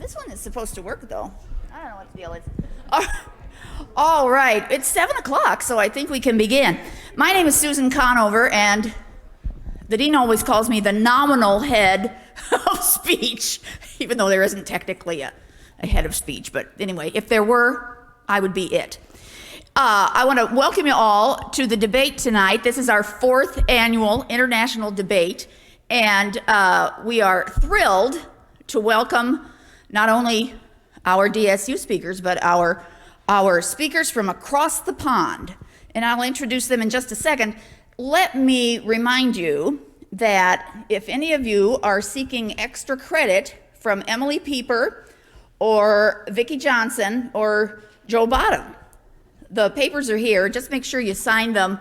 This one is supposed to work, though. I don't know what the deal is. All right, it's 7 o'clock, so I think we can begin. My name is Susan Conover, and the dean always calls me the nominal head of speech, even though there isn't technically a head of speech. But anyway, if there were, I would be it. I want to welcome you all to the debate tonight. This is our 4th annual international debate, and we are thrilled to welcome not only our DSU speakers, but our speakers from across the pond. And I'll introduce them in just a second. Let me remind you that if any of you are seeking extra credit from Emily Pieper or Vicki Johnson or Joe Bottom, the papers are here. Just make sure you sign them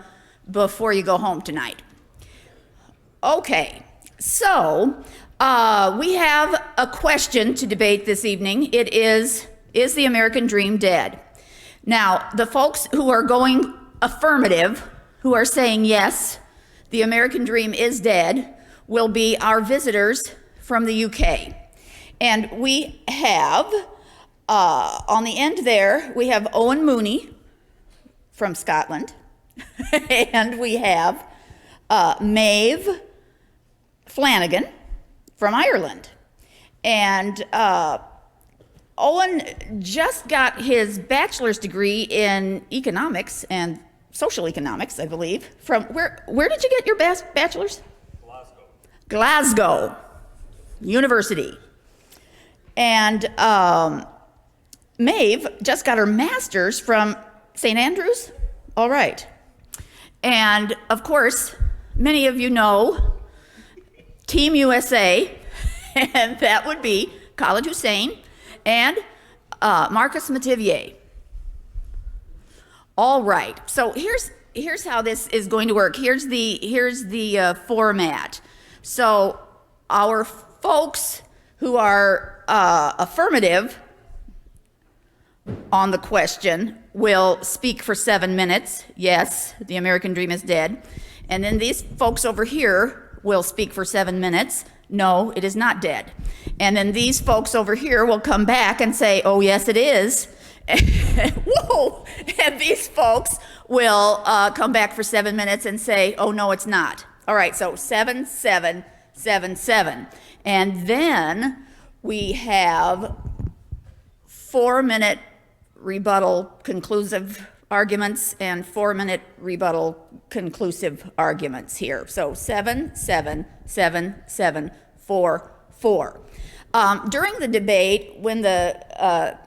before you go home tonight. Okay, so we have a question to debate this evening. It is the American dream dead? Now, the folks who are going affirmative, who are saying yes, the American dream is dead, will be our visitors from the UK. And we have, on the end there, we have Owen Mooney from Scotland, and we have Maeve Flanagan from Ireland. And Owen just got his bachelor's degree in economics and social economics, I believe. From where did you get your bachelor's? Glasgow University. And Maeve just got her master's from St. Andrews? All right. And of course, many of you know Team USA, and that would be Khalid Hussein and Marcus Metivier. All right. So here's how this is going to work. Here's the format. So our folks who are affirmative on the question will speak for 7 minutes. Yes, the American dream is dead. And then these folks over here will speak for 7 minutes. No, it is not dead. And then these folks over here will come back and say, oh, yes, it is. Whoa! And these folks will come back for 7 minutes and say, oh, no, it's not. All right, so 7, 7, 7, 7. And then we have 4-minute rebuttal conclusive arguments and 4-minute rebuttal conclusive arguments here. So 7, 7, 7, 7, 4, 4. During the debate, when the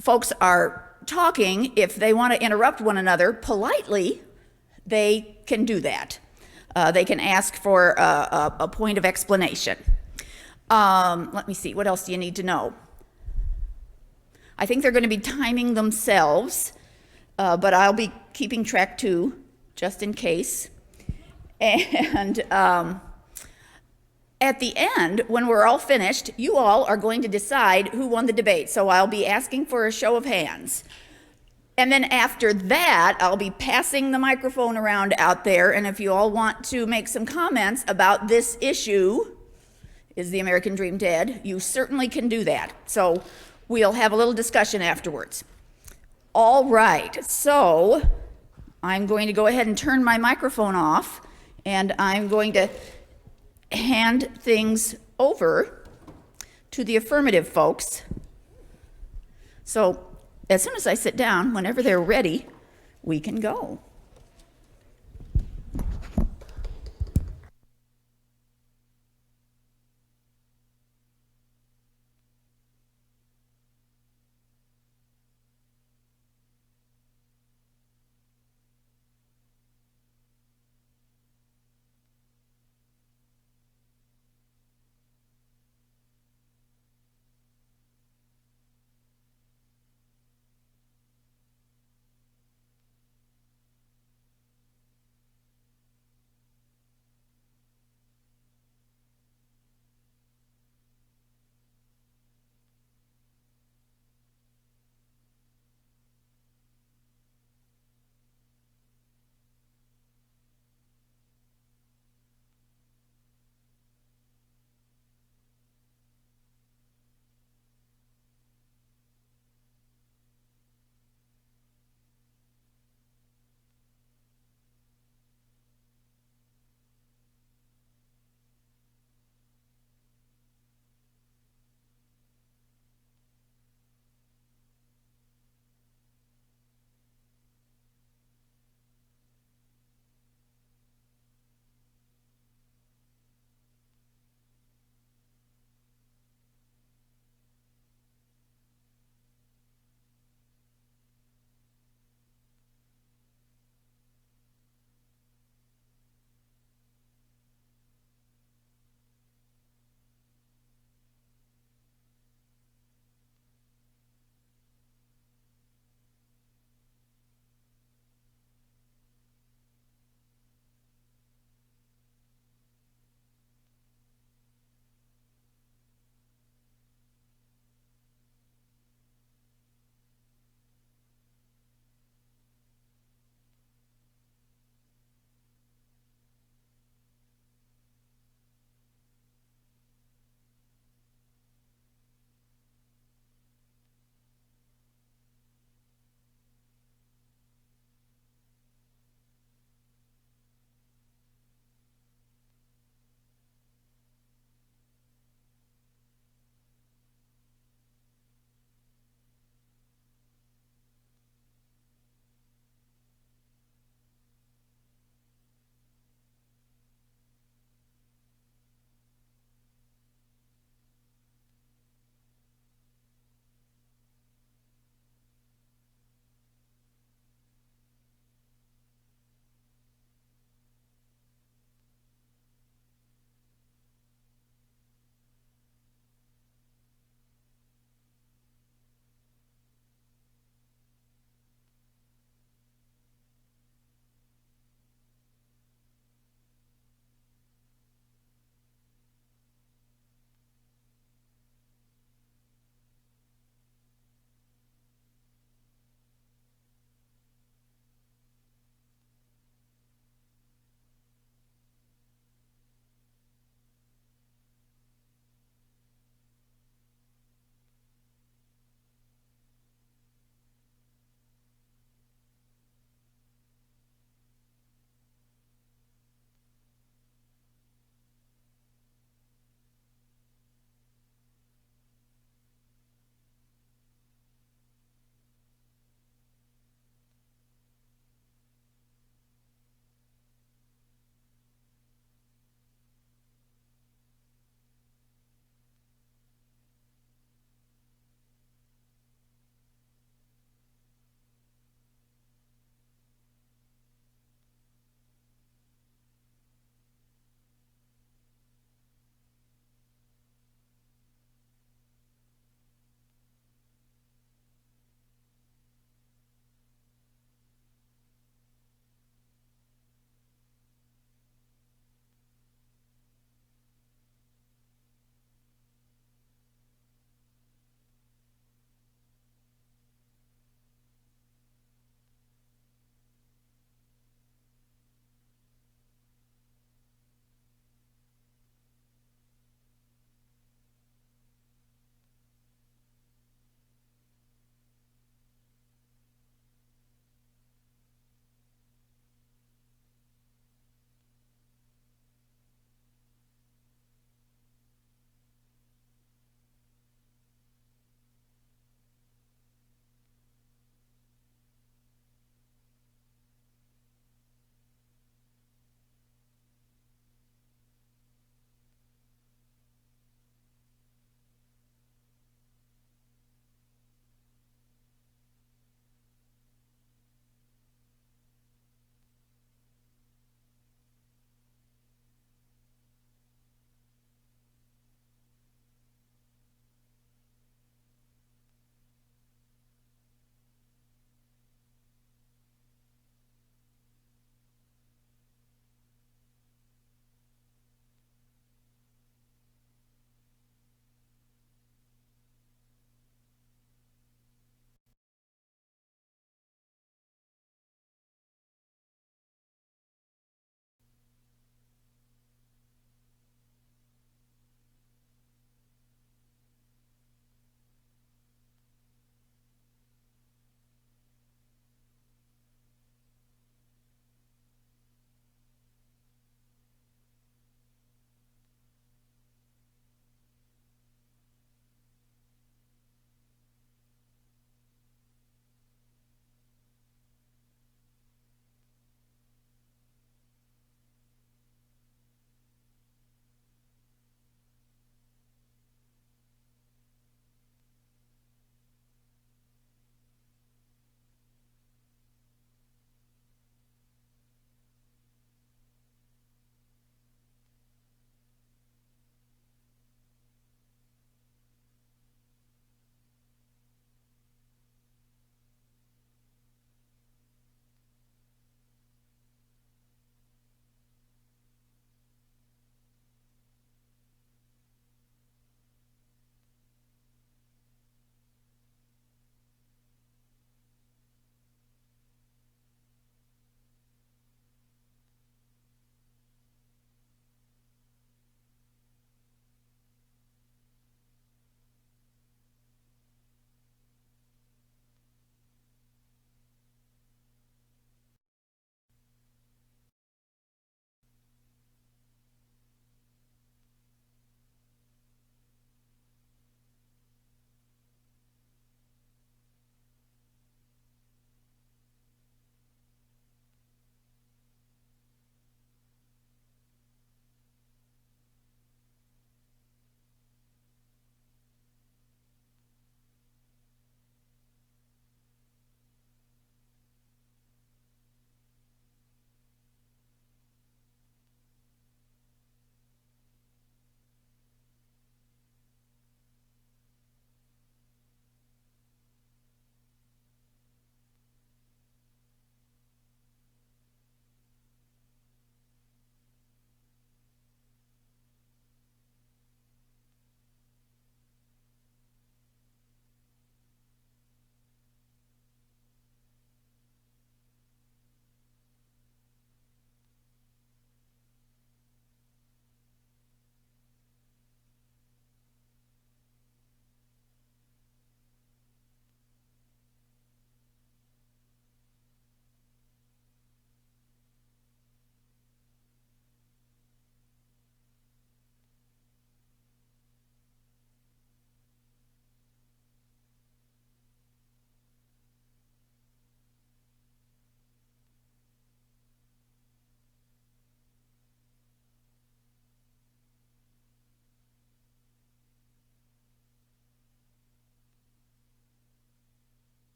folks are talking, if they want to interrupt one another politely, they can do that. They can ask for a point of explanation. Let me see, what else do you need to know? I think they're going to be timing themselves, but I'll be keeping track too, just in case. And at the end, when we're all finished, you all are going to decide who won the debate. So I'll be asking for a show of hands. And then after that, I'll be passing the microphone around out there. And if you all want to make some comments about this issue, is the American dream dead? You certainly can do that. So we'll have a little discussion afterwards. All right, so I'm going to go ahead and turn my microphone off, and I'm going to hand things over to the affirmative folks. So as soon as I sit down, whenever they're ready, we can go.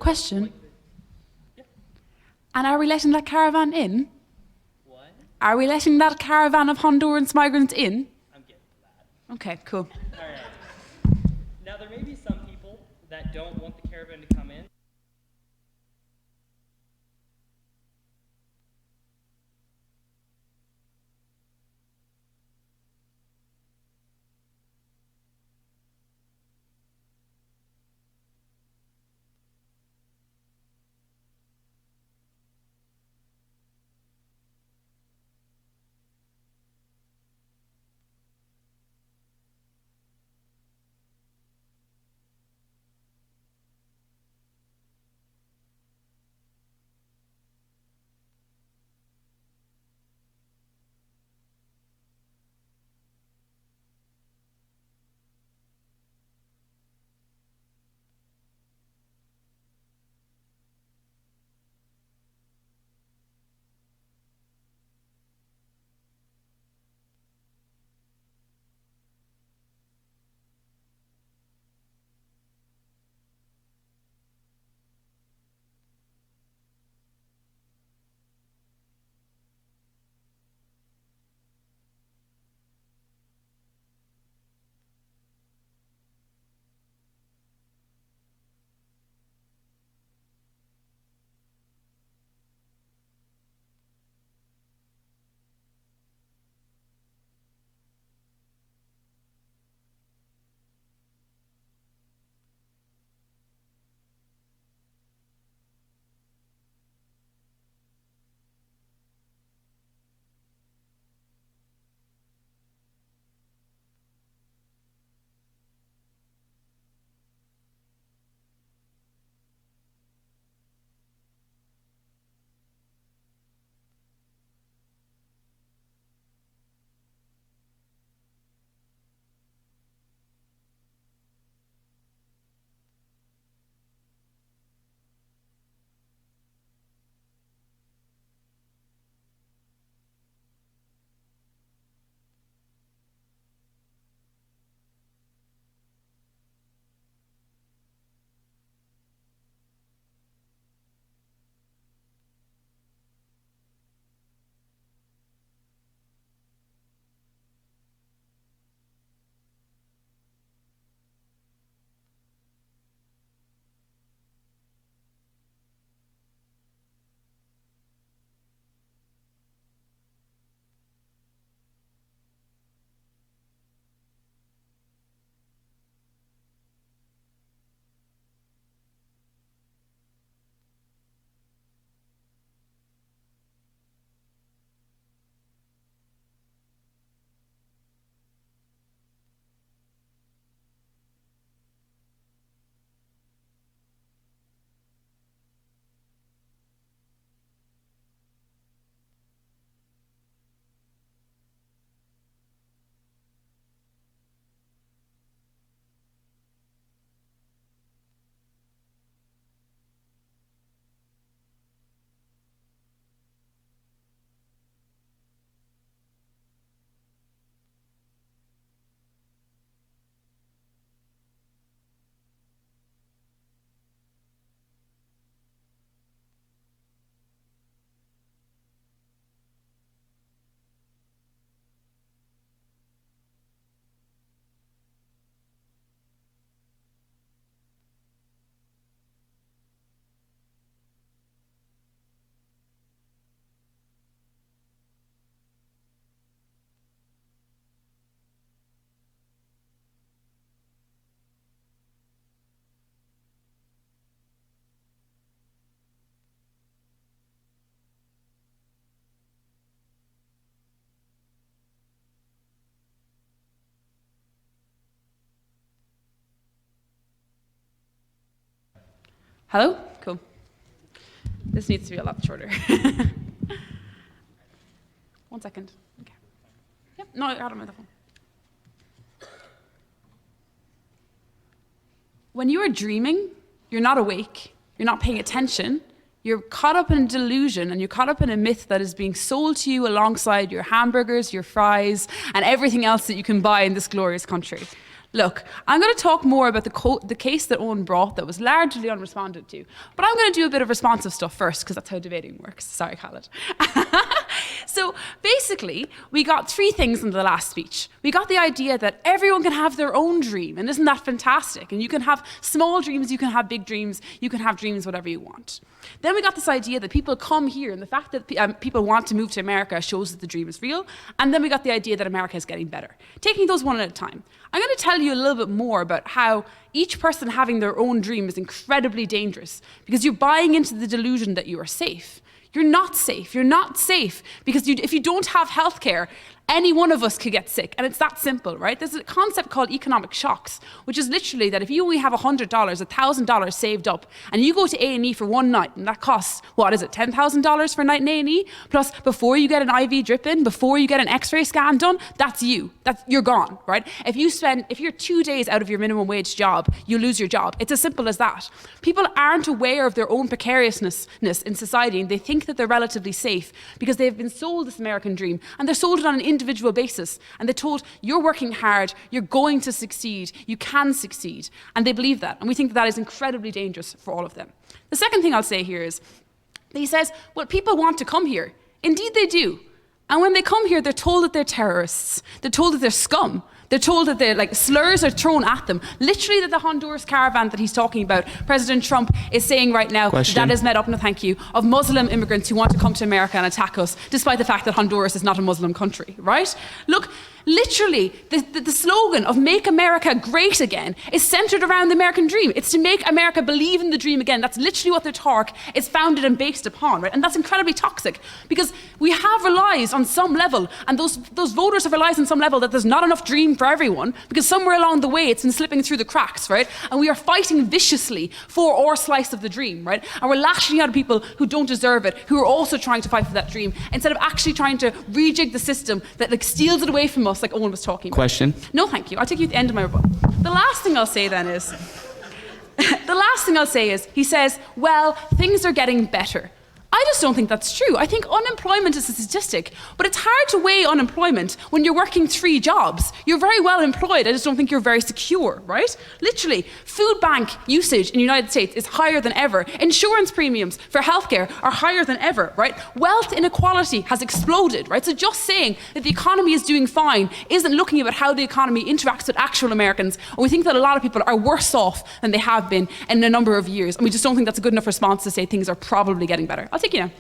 Question. And are we letting that caravan in? What? Are we letting that caravan of Hondurans migrants in? I'm getting to that. Okay, cool. All right. Now, there may be some people that don't want the caravan to come in. Hello? Cool. This needs to be a lot shorter. 1 second. Okay. Yep. No, I got it on the phone. When you are dreaming, you're not awake, you're not paying attention, you're caught up in a delusion and you're caught up in a myth that is being sold to you alongside your hamburgers, your fries, and everything else that you can buy in this glorious country. Look, I'm going to talk more about the case that Owen brought that was largely unresponded to. But I'm going to do a bit of responsive stuff first, because that's how debating works. Sorry, Khaled. So basically, we got three things in the last speech. We got the idea that everyone can have their own dream, and isn't that fantastic? And you can have small dreams, you can have big dreams, you can have dreams whatever you want. Then we got this idea that people come here, and the fact that people want to move to America shows that the dream is real. And then we got the idea that America is getting better. Taking those one at a time. I'm going to tell you a little bit more about how each person having their own dream is incredibly dangerous, because you're buying into the delusion that you are safe. You're not safe. You're not safe because if you don't have healthcare, any one of us could get sick. And it's that simple, right? There's a concept called economic shocks, which is literally that if you only have $100, $1,000 saved up, and you go to A&E for one night, and that costs, what is it, $10,000 for a night in A&E? Plus, before you get an IV drip in, before you get an X-ray scan done, that's you. You're gone, right? If you're 2 days out of your minimum wage job, you lose your job. It's as simple as that. People aren't aware of their own precariousness in society, and they think that they're relatively safe because they've been sold this American dream, and they're sold it on an individual basis, and they're told you're working hard, you're going to succeed, you can succeed, and they believe that, and we think that is incredibly dangerous for all of them. The second thing I'll say here is that he says, well, people want to come here. Indeed they do. And when they come here, they're told that they're terrorists. They're told that they're scum. They're told that slurs are thrown at them. Literally, that the Honduras caravan that he's talking about, President Trump is saying right now that is made up, no thank you, of Muslim immigrants who want to come to America and attack us, despite the fact that Honduras is not a Muslim country, right? Look, literally, the slogan of Make America Great Again is centered around the American dream. It's to make America believe in the dream again. That's literally what their talk is founded and based upon, right? And that's incredibly toxic, because we have realized on some level, and those voters have realized on some level, that there's not enough dream for everyone, because somewhere along the way it's been slipping through the cracks, right? And we are fighting viciously for our slice of the dream, right? And we're lashing out at people who don't deserve it, who are also trying to fight for that dream, instead of actually trying to rejig the system that steals it away from us, like Owen was talking about. Question? No, thank you. I'll take you to the end of my rebuttal. The last thing I'll say is, he says, well, things are getting better. I just don't think that's true. I think unemployment is a statistic, but it's hard to weigh unemployment when you're working 3 jobs. You're very well employed, I just don't think you're very secure, right? Literally, food bank usage in the United States is higher than ever. Insurance premiums for healthcare are higher than ever, right? Wealth inequality has exploded, right? So just saying that the economy is doing fine isn't looking at how the economy interacts with actual Americans. And we think that a lot of people are worse off than they have been in a number of years. And we just don't think that's a good enough response to say things are probably getting better. I'll take you now.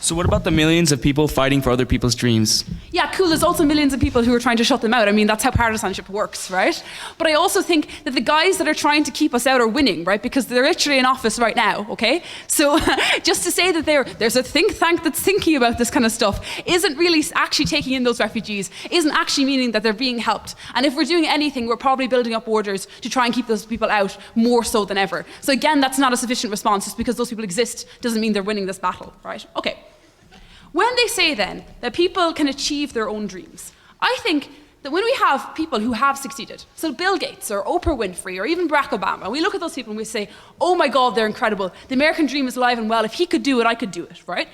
So what about the millions of people fighting for other people's dreams? Yeah, cool. There's also millions of people who are trying to shut them out. I mean, that's how partisanship works, right? But I also think that the guys that are trying to keep us out are winning, right? Because they're literally in office right now, okay? So just to say that there's a think tank that's thinking about this kind of stuff isn't really actually taking in those refugees, isn't actually meaning that they're being helped. And if we're doing anything, we're probably building up orders to try and keep those people out more so than ever. So again, that's not a sufficient response. Just because those people exist doesn't mean they're winning this battle, right? Okay. When they say then that people can achieve their own dreams, I think that when we have people who have succeeded, so Bill Gates or Oprah Winfrey or even Barack Obama, we look at those people and we say, oh my God, they're incredible. The American dream is alive and well. If he could do it, I could do it, right?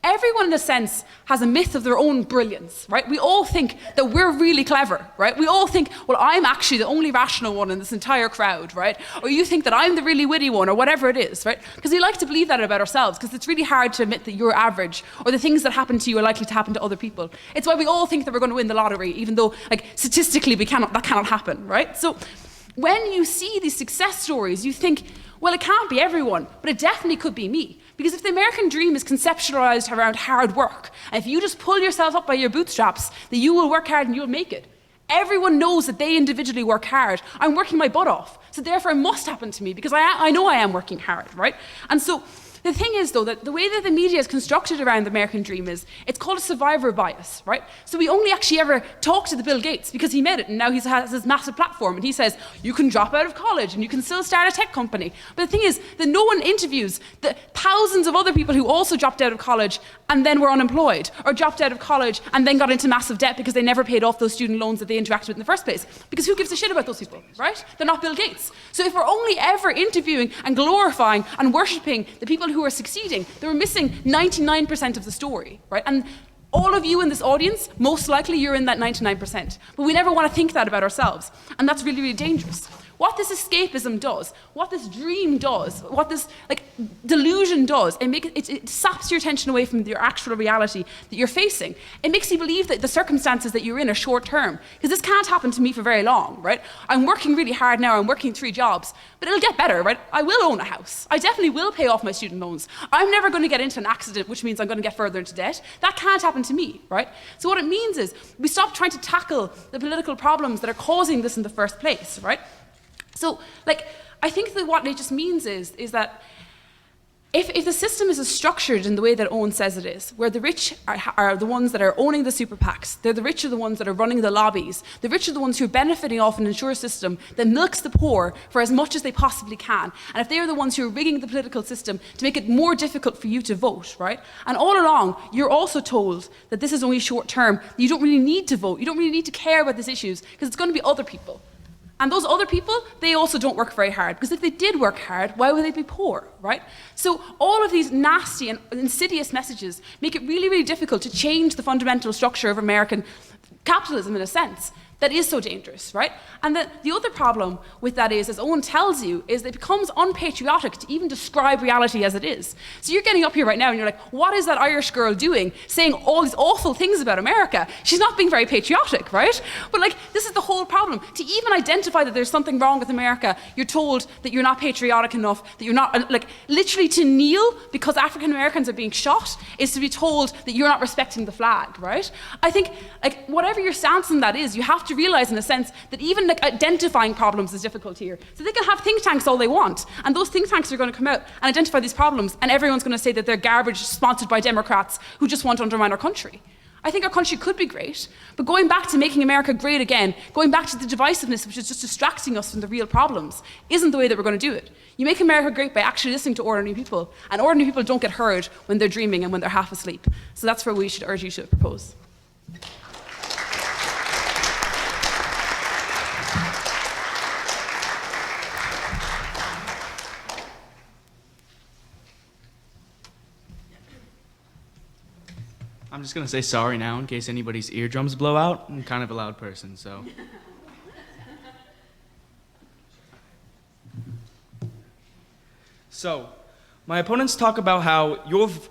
Everyone, in a sense, has a myth of their own brilliance, right? We all think that we're really clever, right? We all think, well, I'm actually the only rational one in this entire crowd, right? Or you think that I'm the really witty one, or whatever it is, right? Because we like to believe that about ourselves, because it's really hard to admit that you're average, or the things that happen to you are likely to happen to other people. It's why we all think that we're going to win the lottery, even though, statistically, that cannot happen, right? So when you see these success stories, you think, well, it can't be everyone, but it definitely could be me. Because if the American dream is conceptualized around hard work, and if you just pull yourself up by your bootstraps, that you will work hard and you'll make it. Everyone knows that they individually work hard. I'm working my butt off, so therefore it must happen to me, because I know I am working hard, right? And so the thing is, though, that the way that the media is constructed around the American dream is, it's called a survivor bias, right? So we only actually ever talk to the Bill Gates because he made it, and now he has this massive platform, and he says, you can drop out of college, and you can still start a tech company. But the thing is that no one interviews the thousands of other people who also dropped out of college and then were unemployed, or dropped out of college and then got into massive debt because they never paid off those student loans that they interacted with in the first place. Because who gives a shit about those people, right? They're not Bill Gates. So if we're only ever interviewing and glorifying and worshipping the people who are succeeding, then we're missing 99% of the story, right? And All of you in this audience, most likely you're in that 99%. But we never want to think that about ourselves. And that's really, really dangerous. What this escapism does, what this dream does, what this delusion does, it saps your attention away from your actual reality that you're facing. It makes you believe that the circumstances that you're in are short term, because this can't happen to me for very long, right? I'm working really hard now, I'm working 3 jobs, but it'll get better, right? I will own a house. I definitely will pay off my student loans. I'm never going to get into an accident, which means I'm going to get further into debt. That can't happen to me, right? So what it means is we stop trying to tackle the political problems that are causing this in the first place, right? So, I think that what it just means is that if the system is as structured in the way that Owen says it is, where the rich are the ones that are owning the super PACs, they're the rich are the ones that are running the lobbies, the rich are the ones who are benefiting off an insurance system that milks the poor for as much as they possibly can, and if they are the ones who are rigging the political system to make it more difficult for you to vote, right? And all along, you're also told that this is only short term, you don't really need to vote, you don't really need to care about these issues, because it's going to be other people. And those other people, they also don't work very hard, because if they did work hard, why would they be poor, right? So all of these nasty and insidious messages make it really, really difficult to change the fundamental structure of American capitalism in a sense. That is so dangerous, right? And the other problem with that is, as Owen tells you, is that it becomes unpatriotic to even describe reality as it is. So you're getting up here right now and you're like, what is that Irish girl doing, saying all these awful things about America? She's not being very patriotic, right? But this is the whole problem. To even identify that there's something wrong with America, you're told that you're not patriotic enough, that you're not, literally to kneel because African Americans are being shot is to be told that you're not respecting the flag, right? I think, whatever your stance on that is, you have to realize in a sense that even identifying problems is difficult here. So they can have think tanks all they want, and those think tanks are going to come out and identify these problems, and everyone's going to say that they're garbage sponsored by Democrats who just want to undermine our country. I think our country could be great, but going back to making America great again, going back to the divisiveness which is just distracting us from the real problems, isn't the way that we're going to do it. You make America great by actually listening to ordinary people, and ordinary people don't get heard when they're dreaming and when they're half asleep. So that's where we should urge you to propose. I'm just gonna say sorry now in case anybody's eardrums blow out. I'm kind of a loud person, so. So, my opponents talk about how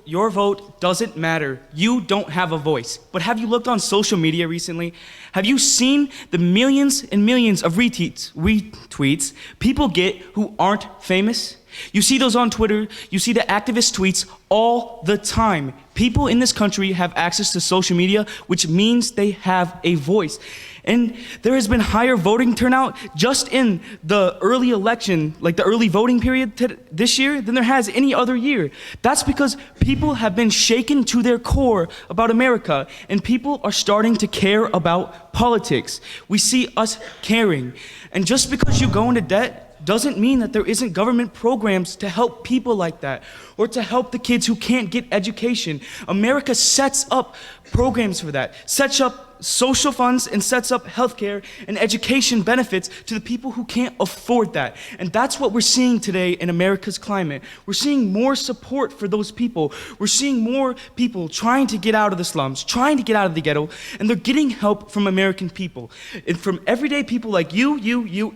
your vote doesn't matter. You don't have a voice. But have you looked on social media recently? Have you seen the millions and millions of retweets people get who aren't famous? You see those on Twitter, you see the activist tweets all the time. People in this country have access to social media, which means they have a voice. And there has been higher voting turnout just in the early election, the early voting period this year, than there has any other year. That's because people have been shaken to their core about America, and people are starting to care about politics. We see us caring. And just because you go into debt doesn't mean that there isn't government programs to help people like that, or to help the kids who can't get education. America sets up programs for that, sets up social funds and sets up healthcare and education benefits to the people who can't afford that. And that's what we're seeing today in America's climate. We're seeing more support for those people. We're seeing more people trying to get out of the slums, trying to get out of the ghetto, and they're getting help from American people. And from everyday people like you,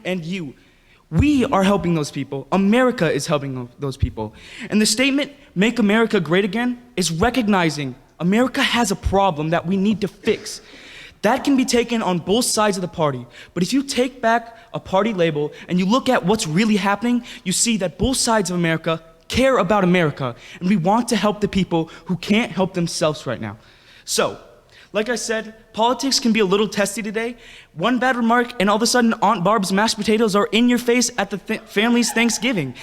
and you. We are helping those people. America is helping those people. And the statement, "Make America Great Again," is recognizing America has a problem that we need to fix. That can be taken on both sides of the party. But if you take back a party label and you look at what's really happening, you see that both sides of America care about America, and we want to help the people who can't help themselves right now. So, like I said, politics can be a little testy today. One bad remark, and all of a sudden Aunt Barb's mashed potatoes are in your face at the family's Thanksgiving.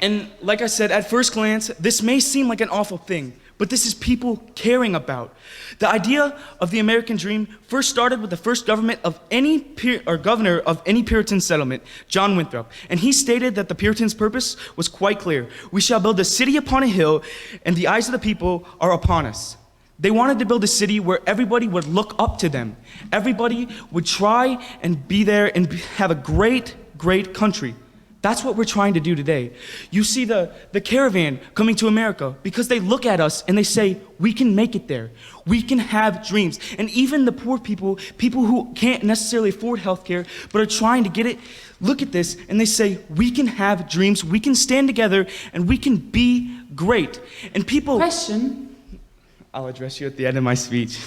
And like I said, at first glance, this may seem like an awful thing, but this is people caring about. The idea of the American dream first started with the first governor of any Puritan settlement, John Winthrop, and he stated that the Puritans' purpose was quite clear. We shall build a city upon a hill, and the eyes of the people are upon us. They wanted to build a city where everybody would look up to them. Everybody would try and be there and have a great, great country. That's what we're trying to do today. You see the caravan coming to America because they look at us and they say, we can make it there. We can have dreams. And even the poor people who can't necessarily afford healthcare but are trying to get it, look at this and they say, we can have dreams, we can stand together, and we can be great. And people... Question. I'll address you at the end of my speech.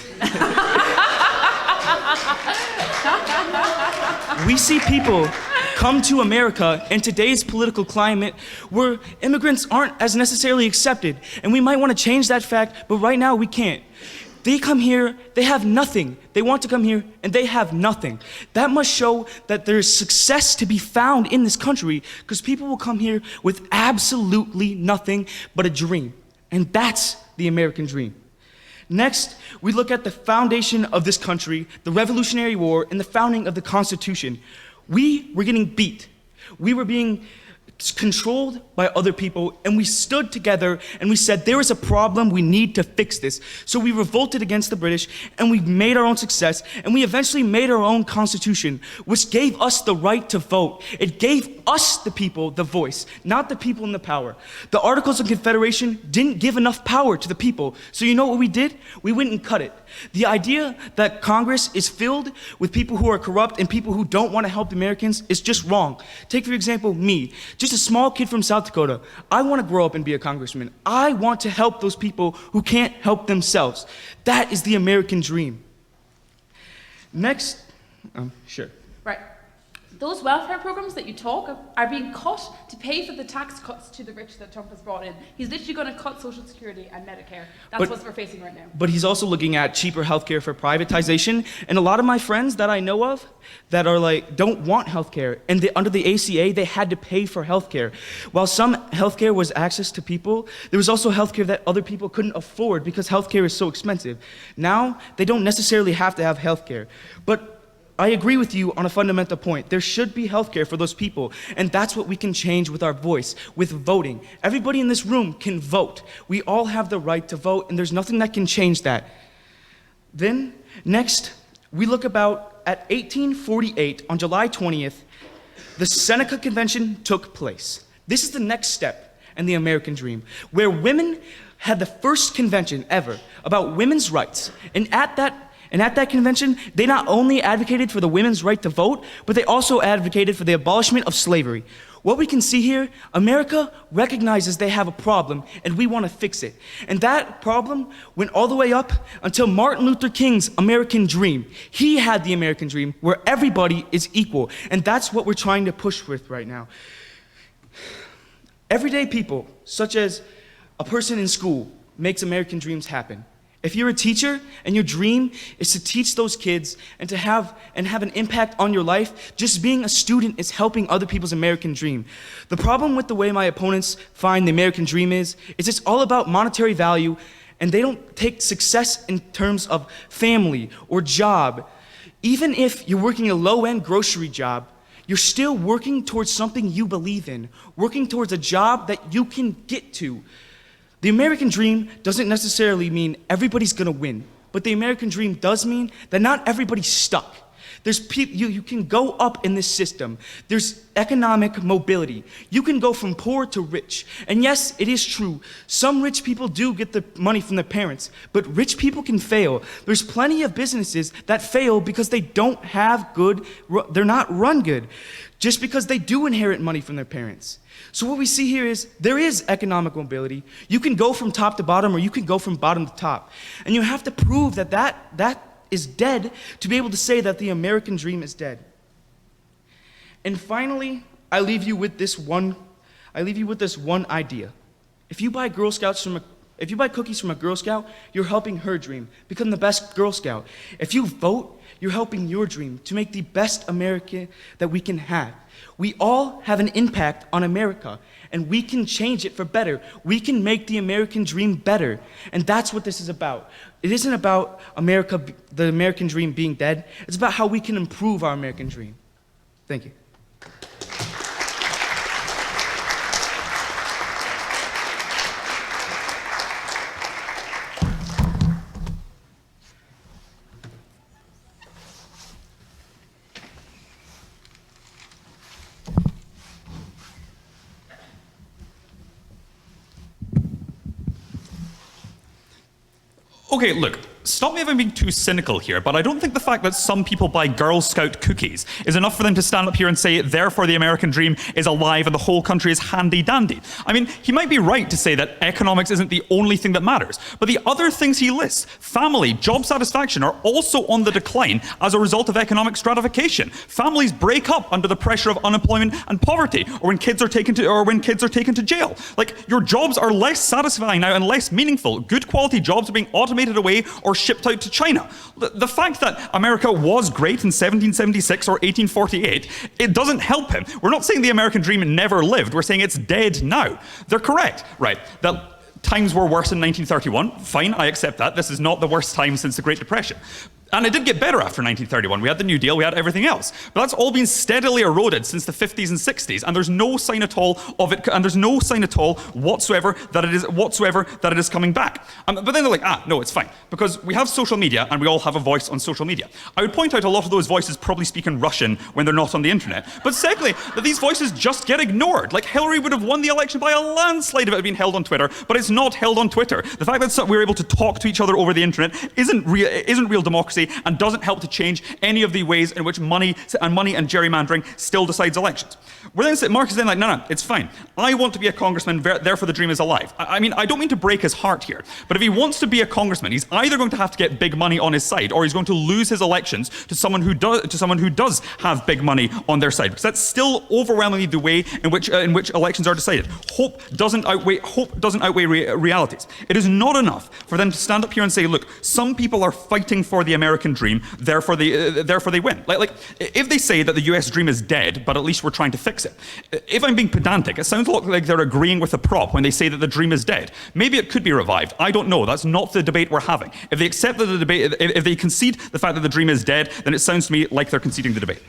We see people come to America in today's political climate where immigrants aren't as necessarily accepted. And we might want to change that fact, but right now we can't. They come here, they have nothing. They want to come here, and they have nothing. That must show that there's success to be found in this country, because people will come here with absolutely nothing but a dream. And that's the American dream. Next, we look at the foundation of this country, the Revolutionary War, and the founding of the Constitution. We were getting beat. We were being controlled by other people, and we stood together and we said, there is a problem, we need to fix this. So we revolted against the British, and we made our own success, and we eventually made our own constitution, which gave us the right to vote. It gave us, the people, the voice, not the people in the power. The Articles of Confederation didn't give enough power to the people, so you know what we did? We went and cut it. The idea that Congress is filled with people who are corrupt and people who don't want to help the Americans is just wrong. Take, for example, me, just a small kid from South Dakota. I want to grow up and be a congressman. I want to help those people who can't help themselves. That is the American dream. Next, sure. Right. Those welfare programs that you talk of are being cut to pay for the tax cuts to the rich that Trump has brought in. He's literally going to cut Social Security and Medicare. That's what we're facing right now. But he's also looking at cheaper healthcare for privatization. And a lot of my friends that I know of that are like, don't want healthcare. And under the ACA, they had to pay for healthcare. While some healthcare was access to people, there was also healthcare that other people couldn't afford because healthcare is so expensive. Now, they don't necessarily have to have healthcare. But I agree with you on a fundamental point. There should be healthcare for those people, and that's what we can change with our voice, with voting. Everybody in this room can vote. We all have the right to vote, and there's nothing that can change that. Then, next, we look about at 1848, on July 20th, the Seneca Convention took place. This is the next step in the American dream, where women had the first convention ever about women's rights, and at that convention, they not only advocated for the women's right to vote, but they also advocated for the abolishment of slavery. What we can see here, America recognizes they have a problem, and we want to fix it. And that problem went all the way up until Martin Luther King's American dream. He had the American dream where everybody is equal, and that's what we're trying to push with right now. Everyday people, such as a person in school, makes American dreams happen. If you're a teacher and your dream is to teach those kids and to have an impact on your life, just being a student is helping other people's American dream. The problem with the way my opponents find the American dream is it's all about monetary value, and they don't take success in terms of family or job. Even if you're working a low-end grocery job, you're still working towards something you believe in, working towards a job that you can get to. The American dream doesn't necessarily mean everybody's gonna win, but the American dream does mean that not everybody's stuck. There's you can go up in this system. There's economic mobility. You can go from poor to rich. And yes, it is true, some rich people do get the money from their parents, but rich people can fail. There's plenty of businesses that fail because they don't have they're not run good, just because they do inherit money from their parents. So what we see here is there is economic mobility. You can go from top to bottom, or you can go from bottom to top. And you have to prove that is dead to be able to say that the American dream is dead. And finally, I leave you with this one idea. If you buy cookies from a Girl Scout, you're helping her dream, become the best Girl Scout. If you vote, you're helping your dream to make the best America that we can have. We all have an impact on America, and we can change it for better. We can make the American dream better, and that's what this is about. It isn't about the American dream being dead. It's about how we can improve our American dream. Thank you. Okay, look, stop me if I'm being too cynical here, but I don't think the fact that some people buy Girl Scout cookies is enough for them to stand up here and say, therefore the American dream is alive and the whole country is handy-dandy. I mean, he might be right to say that economics isn't the only thing that matters, but the other things he lists, family, job satisfaction, are also on the decline as a result of economic stratification. Families break up under the pressure of unemployment and poverty, or when kids are taken to jail. Like, your jobs are less satisfying now and less meaningful. Good quality jobs are being automated away or shipped out to China. The fact that America was great in 1776 or 1848, it doesn't help him. We're not saying the American dream never lived. We're saying it's dead now. They're correct, right? That times were worse in 1931. Fine, I accept that. This is not the worst time since the Great Depression. And it did get better after 1931. We had the New Deal, we had everything else. But that's all been steadily eroded since the 50s and 60s, and there's no sign at all of it, and there's no sign at all whatsoever that it is coming back. But then they're like, no, it's fine, because we have social media, and we all have a voice on social media. I would point out a lot of those voices probably speak in Russian when they're not on the internet. But secondly, that these voices just get ignored. Like, Hillary would have won the election by a landslide if it had been held on Twitter, but it's not held on Twitter. The fact that we're able to talk to each other over the internet isn't real democracy, and doesn't help to change any of the ways in which money and gerrymandering still decides elections. Mark is then like, no, it's fine. I want to be a congressman, therefore the dream is alive. I mean, I don't mean to break his heart here, but if he wants to be a congressman, he's either going to have to get big money on his side, or he's going to lose his elections to someone who does have big money on their side, because that's still overwhelmingly the way in which elections are decided. Hope doesn't outweigh realities. It is not enough for them to stand up here and say, look, some people are fighting for the American dream, therefore they win. Like if they say that the US dream is dead, but at least we're trying to fix it. If I'm being pedantic, it sounds a lot like they're agreeing with the prop when they say that the dream is dead. Maybe it could be revived. I don't know. That's not the debate we're having. If they accept that the debate, if they concede the fact that the dream is dead, then it sounds to me like they're conceding the debate.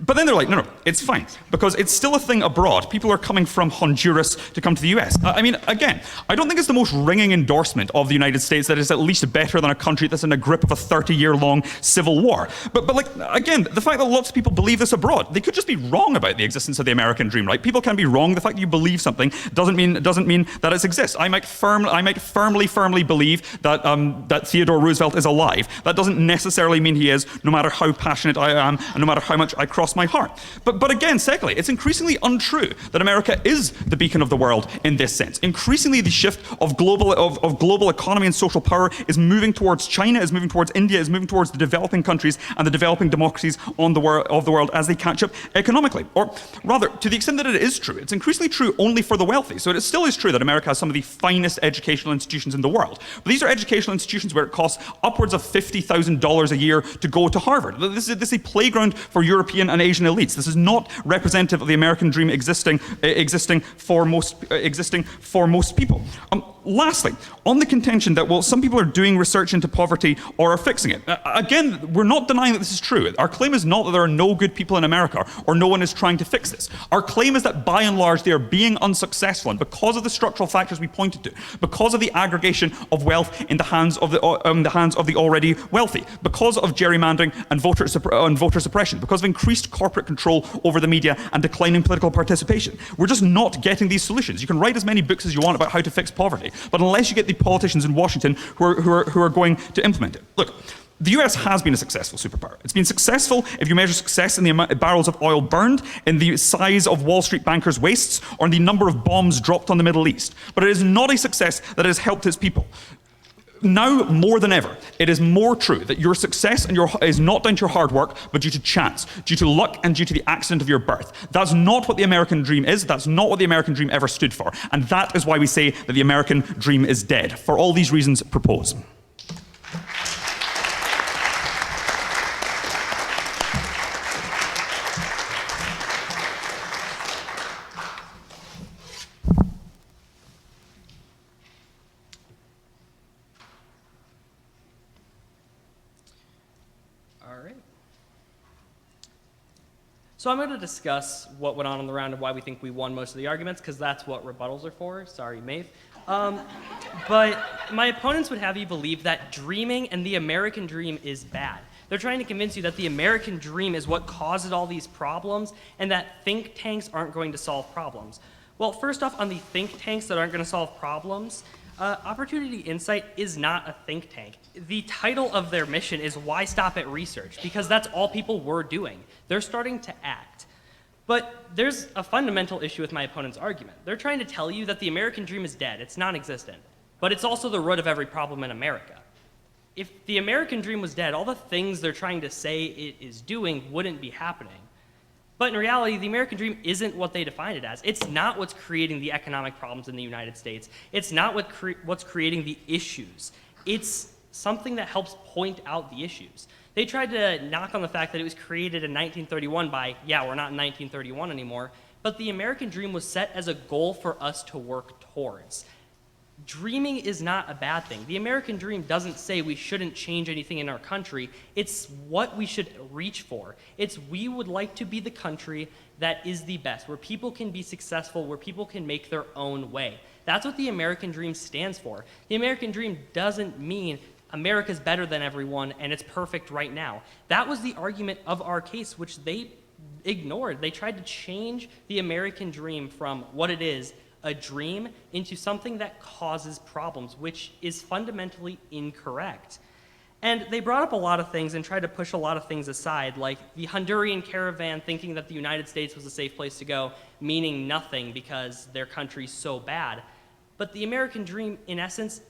But then they're like, no, it's fine, because it's still a thing abroad. People are coming from Honduras to come to the US. I mean, again, I don't think it's the most ringing endorsement of the United States that is at least better than a country that's in the grip of a 30-year-long civil war. But like, again, the fact that lots of people believe this abroad, they could just be wrong about the existence of the American dream, right? People can be wrong. The fact that you believe something doesn't mean that it exists. I might firmly believe that Theodore Roosevelt is alive. That doesn't necessarily mean he is, no matter how passionate I am and no matter how much I cross my heart. But again, secondly, it's increasingly untrue that America is the beacon of the world in this sense. Increasingly, the shift of global economy and social power is moving towards China, is moving towards India, is moving towards the developing countries and the developing democracies of the world as they catch up economically. Or rather, to the extent that it is true, it's increasingly true only for the wealthy. So it still is true that America has some of the finest educational institutions in the world. But these are educational institutions where it costs upwards of $50,000 a year to go to Harvard. This is a playground for European and Asian elites. This is not representative of the American dream existing for most people. Lastly, on the contention that, well, some people are doing research into poverty or are fixing it. Again, we're not denying that this is true. Our claim is not that there are no good people in America or no one is trying to fix this. Our claim is that by and large they are being unsuccessful, and because of the structural factors we pointed to, because of the aggregation of wealth in the hands of the already wealthy, because of gerrymandering and voter suppression, because of increased corporate control over the media and declining political participation. We're just not getting these solutions. You can write as many books as you want about how to fix poverty, but unless you get the politicians in Washington who are going to implement it. Look, the US has been a successful superpower. It's been successful if you measure success in the amount of barrels of oil burned, in the size of Wall Street bankers' waists, or in the number of bombs dropped on the Middle East. But it is not a success that has helped its people. Now, more than ever, it is more true that your success is not down to your hard work, but due to chance, due to luck, and due to the accident of your birth. That's not what the American dream is. That's not what the American dream ever stood for. And that is why we say that the American dream is dead. For all these reasons, propose. So I'm going to discuss what went on in the round and why we think we won most of the arguments, because that's what rebuttals are for. Sorry, Maeve. But my opponents would have you believe that dreaming and the American dream is bad. They're trying to convince you that the American dream is what causes all these problems and that think tanks aren't going to solve problems. Well, first off, on the think tanks that aren't going to solve problems, Opportunity Insight is not a think tank. The title of their mission is Why Stop at Research? Because that's all people were doing. They're starting to act. But there's a fundamental issue with my opponent's argument. They're trying to tell you that the American dream is dead. It's non-existent. But it's also the root of every problem in America. If the American dream was dead, all the things they're trying to say it is doing wouldn't be happening. But in reality, the American dream isn't what they define it as. It's not what's creating the economic problems in the United States. It's not what's creating the issues. It's something that helps point out the issues. They tried to knock on the fact that it was created in 1931 by, yeah, we're not in 1931 anymore, but the American dream was set as a goal for us to work towards. Dreaming is not a bad thing. The American dream doesn't say we shouldn't change anything in our country. It's what we should reach for. It's we would like to be the country that is the best, where people can be successful, where people can make their own way. That's what the American dream stands for. The American dream doesn't mean America's better than everyone and it's perfect right now. That was the argument of our case, which they ignored. They tried to change the American dream from what it is, a dream, into something that causes problems, which is fundamentally incorrect. And they brought up a lot of things and tried to push a lot of things aside, like the Honduran caravan thinking that the United States was a safe place to go, meaning nothing because their country's so bad. But the American dream, in essence,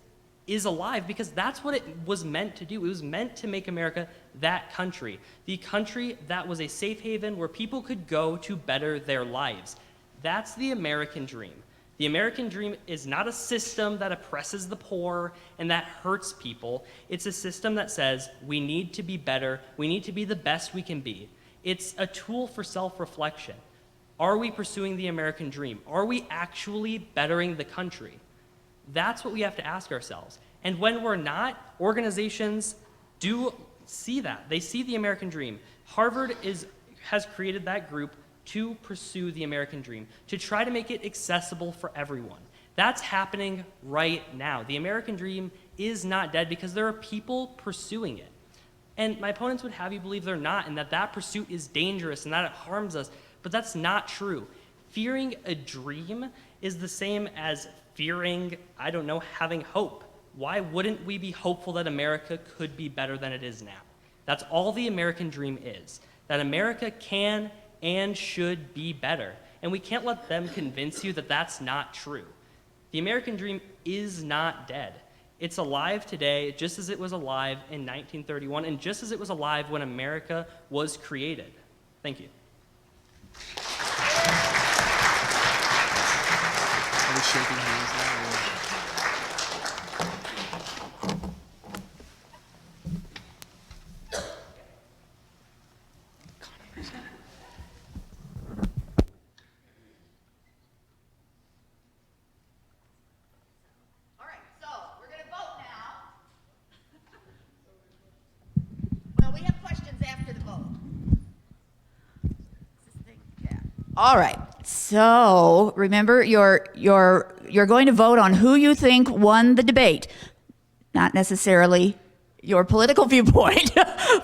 is alive because that's what it was meant to do. It was meant to make America that country, the country that was a safe haven where people could go to better their lives. That's the American dream. The American dream is not a system that oppresses the poor and that hurts people. It's a system that says we need to be better, we need to be the best we can be. It's a tool for self-reflection. Are we pursuing the American dream? Are we actually bettering the country? That's what we have to ask ourselves. And when we're not, organizations do see that. They see the American dream. Harvard has created that group to pursue the American dream, to try to make it accessible for everyone. That's happening right now. The American dream is not dead because there are people pursuing it. And my opponents would have you believe they're not, and that pursuit is dangerous and that it harms us, but that's not true. Fearing a dream is the same as fearing, I don't know, having hope. Why wouldn't we be hopeful that America could be better than it is now? That's all the American dream is, that America can and should be better. And we can't let them convince you that that's not true. The American dream is not dead. It's alive today just as it was alive in 1931 and just as it was alive when America was created. Thank you. Are we shaking hands now? All right, so we're going to vote now. Well, we have questions after the vote. All right. So remember, you're going to vote on who you think won the debate, not necessarily your political viewpoint,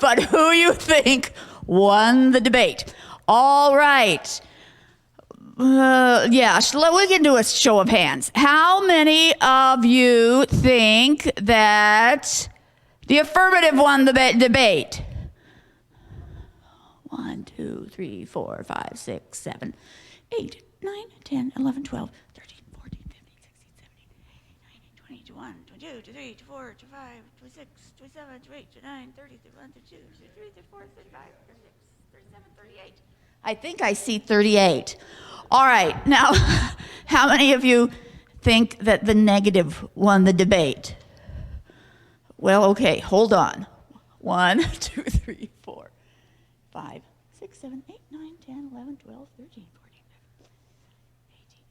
but who you think won the debate. All right. Yeah, we can do a show of hands. How many of you think that the affirmative won the debate? 1, 2, 3, 4, 5, 6, 7, 8, 9, 10, 11, 12, 13, 14, 15, 16, 17, 18, 19, 20, 21, 22, 23, 24, 25, 26, 27, 28, 29, 30, 31, 32, 33, 34, 35, 36, 37, 38. I think I see 38. All right, now, how many of you think that the negative won the debate? Well, okay, hold on. 1, 2, 3, 4, 5, 6, 7, 8, 9, 10, 11, 12, 13, 14, 15, 18,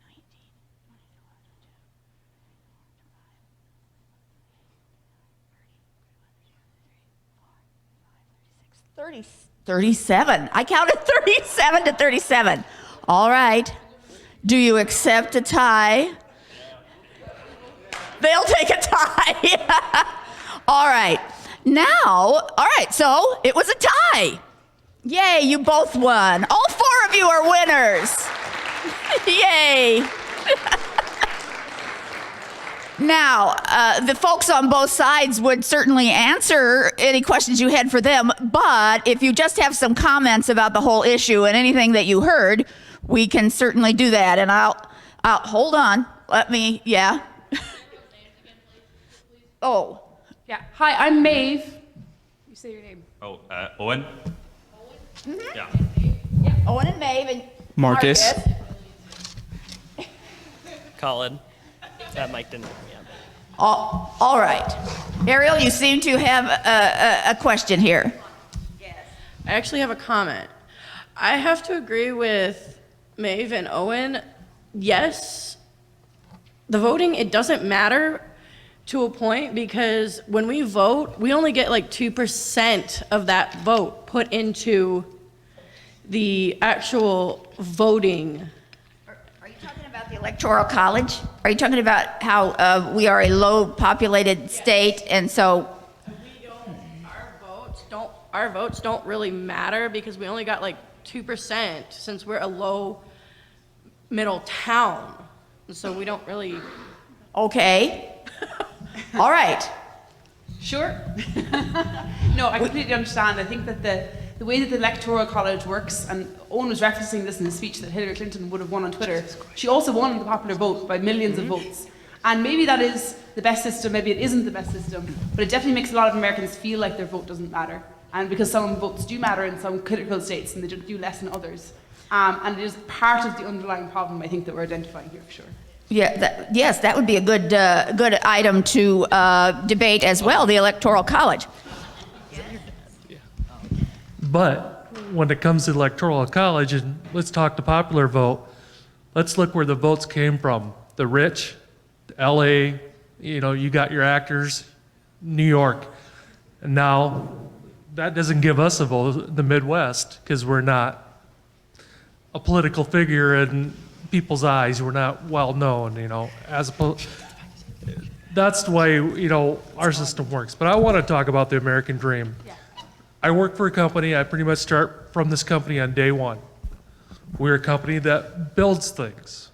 19, 20, 37. I counted 37 to 37. All right. Do you accept a tie? They'll take a tie. All right. Now, all right, so it was a tie. Yay, you both won. All 4 of you are winners. Yay. Now, the folks on both sides would certainly answer any questions you had for them, but if you just have some comments about the whole issue and anything that you heard, we can certainly do that. And I'll hold on. Yeah. Oh. Yeah. Hi, I'm Maeve. You say your name. Oh, Owen? Mm-hmm. Yeah. Yeah, Owen and Maeve and Marcus. Colin. That mic didn't work me out. All right. Ariel, you seem to have a question here. I actually have a comment. I have to agree with Maeve and Owen. Yes, the voting, it doesn't matter to a point because when we vote, we only get like 2% of that vote put into the actual voting. Are you talking about the Electoral College? Are you talking about how we are a low-populated state, and so Our votes don't really matter because we only got like 2% since we're a low middle town. And so we don't really. okay. All right. Sure. No, I completely understand. I think that the way that the Electoral College works, and Owen was referencing this in the speech that Hillary Clinton would have won on Twitter, she also won the popular vote by millions of votes. And maybe that is the best system, maybe it isn't the best system, but it definitely makes a lot of Americans feel like their vote doesn't matter. And because some votes do matter in some critical states and they do less in others. And it is part of the underlying problem, I think, that we're identifying here for sure. Yeah. Yes, that would be a good item to debate as well. The Electoral College. But when it comes to the Electoral College, and let's talk the popular vote, let's look where the votes came from. The rich, LA, you got your actors, New York. And now that doesn't give us a vote in the Midwest because we're not a political figure in people's eyes. We're not well known, that's the way, our system works. But I want to talk about the American dream. I work for a company. I pretty much start from this company on day one. We're a company that builds things.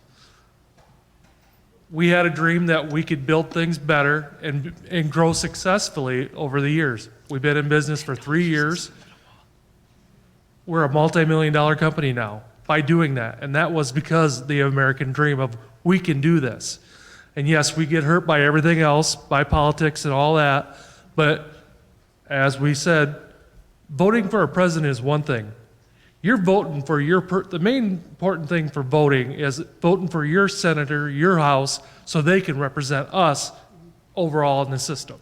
We had a dream that we could build things better and grow successfully over the years. We've been in business for 3 years. We're a multi-million-dollar company now by doing that. And that was because the American dream of we can do this. And yes, we get hurt by everything else, by politics and all that. But as we said, voting for a president is one thing. You're voting for the main important thing for voting is voting for your senator, your house, so they can represent us overall in the system.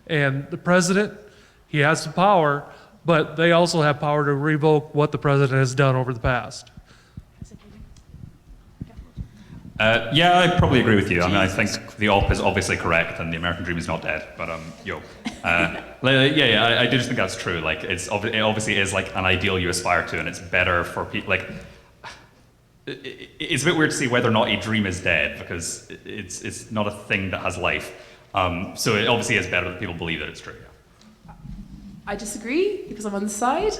And the president, he has the power, but they also have power to revoke what the president has done over the past. Yeah, I probably agree with you. I mean, I think the op is obviously correct, and the American dream is not dead. But I do just think that's true. Like, it obviously is like an ideal you aspire to, and it's better for people. Like, it's a bit weird to see whether or not a dream is dead because it's not a thing that has life. So it obviously is better that people believe that it's true. I disagree because I'm on the side.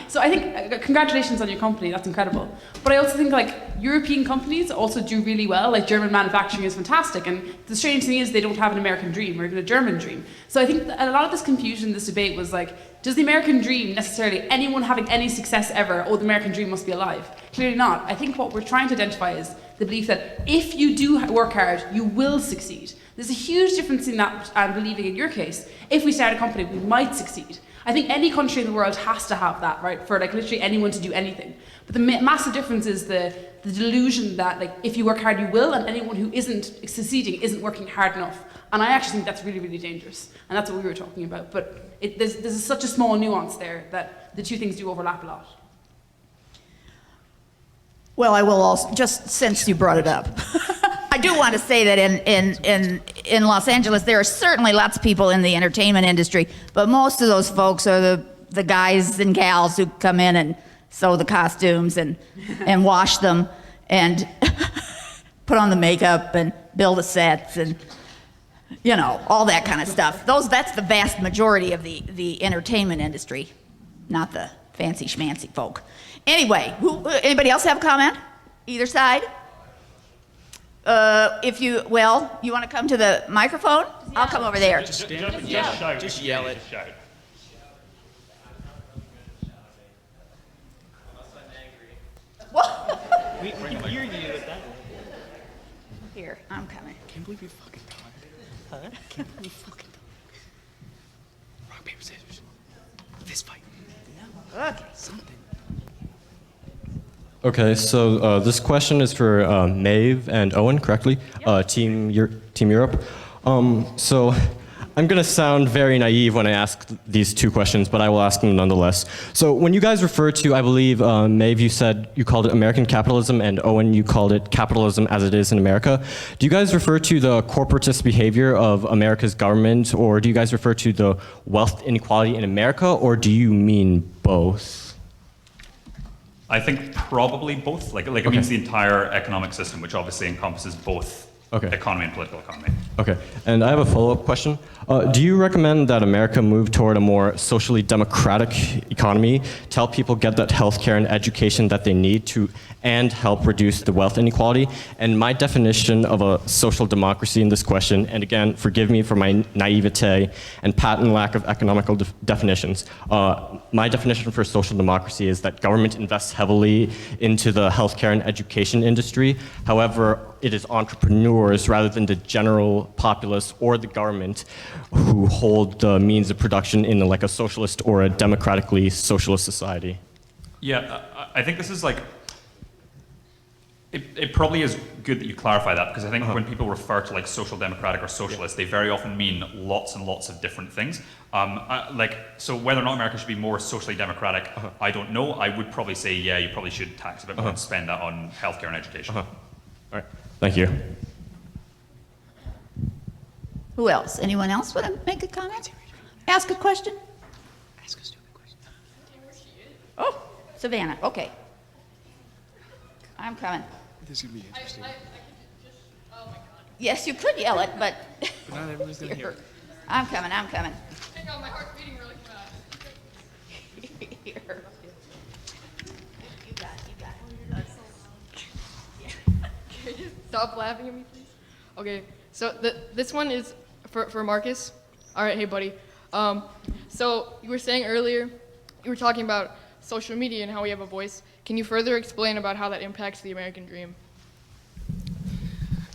So I think congratulations on your company, that's incredible. But I also think like European companies also do really well, like German manufacturing is fantastic. And the strange thing is they don't have an American dream or even a German dream. So I think that a lot of this confusion, this debate was like, does the American dream necessarily, anyone having any success ever, the American dream must be alive? Clearly not. I think what we're trying to identify is the belief that if you do work hard, you will succeed. There's a huge difference in that and believing in your case. If we start a company, we might succeed. I think any country in the world has to have that, right? For like literally anyone to do anything. But the massive difference is the delusion that like if you work hard, you will, and anyone who isn't succeeding isn't working hard enough. And I actually think that's really, really dangerous. And that's what we were talking about. But there's such a small nuance there that the two things do overlap a lot. Well, I will also, just since you brought it up, I do want to say that in Los Angeles, there are certainly lots of people in the entertainment industry, but most of those folks are the guys and gals who come in and sew the costumes and wash them and put on the makeup and build the sets and, all that kind of stuff. That's the vast majority of the entertainment industry, not the fancy schmancy folk. Anyway, anybody else have a comment? Either side? If you, well, you want to come to the microphone? I'll come over there. Just shout. Just yell it. Just shout. We can hear you at that. Here, I'm coming. Can't believe you fucking died. Huh? Can't believe you fucking died. Rock, paper, scissors. Fist fight. Okay. Something. Okay, so this question is for Maeve and Owen, correctly? Team Europe. So I'm going to sound very naive when I ask these two questions, but I will ask them nonetheless. So when you guys refer to, I believe, Maeve, you said you called it American capitalism, and Owen, you called it capitalism as it is in America. Do you guys refer to the corporatist behavior of America's government, or do you guys refer to the wealth inequality in America, or do you mean both? I think probably both. Like it means the entire economic system, which obviously encompasses both economy and political economy. Okay, and I have a follow-up question. Do you recommend that America move toward a more socially democratic economy to help people get that healthcare and education that they need to, and help reduce the wealth inequality? And my definition of a social democracy in this question, and again, forgive me for my naivete and patent lack of economical definitions, my definition for social democracy is that government invests heavily into the healthcare and education industry. However, it is entrepreneurs rather than the general populace or the government who hold the means of production in like a socialist or a democratically socialist society. Yeah, I think this is like, it probably is good that you clarify that, because I think when people refer to like social democratic or socialist, they very often mean lots and lots of different things. So whether or not America should be more socially democratic, I don't know. I would probably say, yeah, you probably should tax a bit more and spend that on healthcare and education. All right, thank you. Who else? Anyone else want to make a comment? Ask a question? Ask a stupid question. Oh, Savannah, okay. I'm coming. This is gonna be interesting. Yes, you could yell it, but But not everyone's gonna hear it. I'm coming. Hang on, my heart's beating really fast. Here. You got it. Can you stop laughing at me, please? Okay, so this one is for Marcus. All right, hey, buddy. So you were saying earlier, you were talking about social media and how we have a voice. Can you further explain about how that impacts the American dream?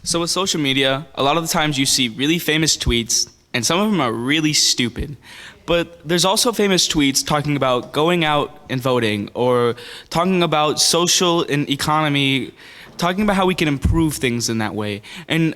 So with social media, a lot of the times you see really famous tweets, and some of them are really stupid. But there's also famous tweets talking about going out and voting, or talking about social and economy, talking about how we can improve things in that way. And